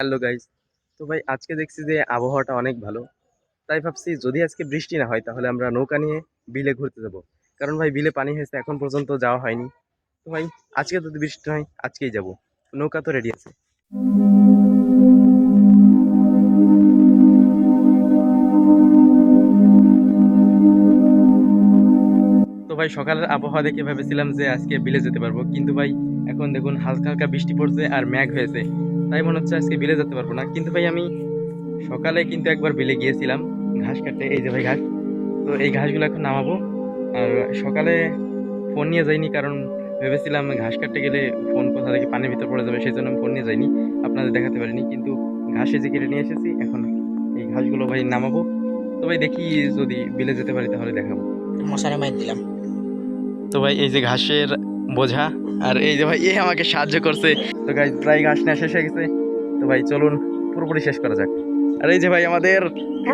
Hello guys. তো ভাই আজকে দেখছি যে আবহাওয়াটা অনেক ভালো। তাই ভাবছি যদি আজকে বৃষ্টি না হয় তাহলে আমরা নৌকা নিয়ে বিলে ঘুরতে যাব। কারণ ভাই বিলে পানি হয়েছে, এখন পর্যন্ত যাওয়া হয়নি। তো ভাই আজকে যদি বৃষ্টি হয় আজকেই যাব। নৌকা তো রেডি আছে। তো ভাই সকালের আবহাওয়া দেখে ভেবেছিলাম যে আজকে বিলে যেতে পারবো, কিন্তু ভাই এখন দেখুন হালকা হালকা বৃষ্টি পড়ছে আর মেঘ হয়েছে। তাই মনে হচ্ছে আজকে বিলে যেতে পারবো না। কিন্তু ভাই আমি সকালে কিন্তু একবার বিলে গিয়েছিলাম ঘাস কাটতে। এই যে ভাই ঘাস, তো এই ঘাসগুলো এখন নামাবো। আর সকালে ফোন নিয়ে যাইনি, কারণ ভেবেছিলাম ঘাস কাটতে গেলে ফোন কোথা থেকে পানির ভিতর পড়ে যাবে, সেই জন্য আমি ফোন নিয়ে যাইনি, আপনাদের দেখাতে পারিনি। কিন্তু ঘাসে যে কেটে নিয়ে এসেছি, এখন এই ঘাসগুলো ভাই নামাবো। তো ভাই দেখি যদি বিলে যেতে পারি তাহলে দেখাবো। মশারি মাইর দিলাম। তো ভাই এই যে ঘাসের বোঝা, আর এই যে ভাই এ আমাকে সাহায্য করছে। তো গাইজ প্রায় ঘাস নেওয়া শেষ হয়ে গেছে। তো ভাই চলুন পুরোপুরি শেষ করা যাক। আর এই যে ভাই আমাদের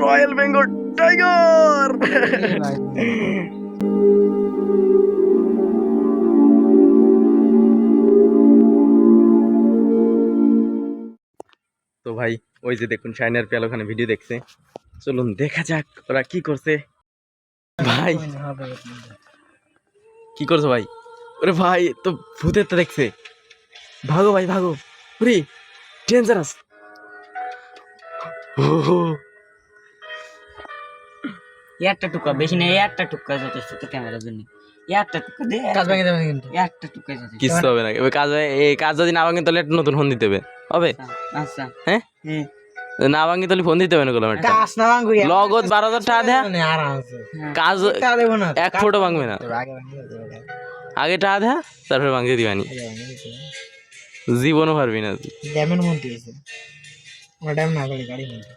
রয়্যাল বেঙ্গল টাইগার। তো ভাই ওই যে দেখুন শাইনার পেয়াল ওখানে ভিডিও দেখছে। চলুন দেখা যাক ওরা কি করছে। ভাই কি করছো ভাই? ওরে ভাই তো ভূতের তো দেখছে। ভাগো ভাই ভাগো, ওরে ডেঞ্জারাস। একটা টুকা বেশি নেই, একটা টুকা যথেষ্ট তো ক্যামেরার জন্য। একটা টুকা দে, কাজ ভেঙে যাবে কিন্তু। একটা টুকা যথেষ্ট। কিচ্ছু হবে না। এবার কাজ এই কাজ যদি না ভাঙে তাহলে একটা নতুন ফোন দিতে হবে। হবে? আচ্ছা হ্যাঁ না ভাঙি তাহলে ফোন দিতে হবে না কোনো একটা। কাজ না ভাঙবো লগত 12,000 টাকা দেয়া আরামসে কাজ টাকা দেবো না, এক ফোটো ভাঙবে না। আগে ভাঙিয়ে দেবো। আগে টাকা দেয়া তারপরে ভাঙতে দিবানি, জীবনও পারবি না। ড্যামের মধ্যে আছে, ওটা ড্যাম না গেলে গাড়ি নেই।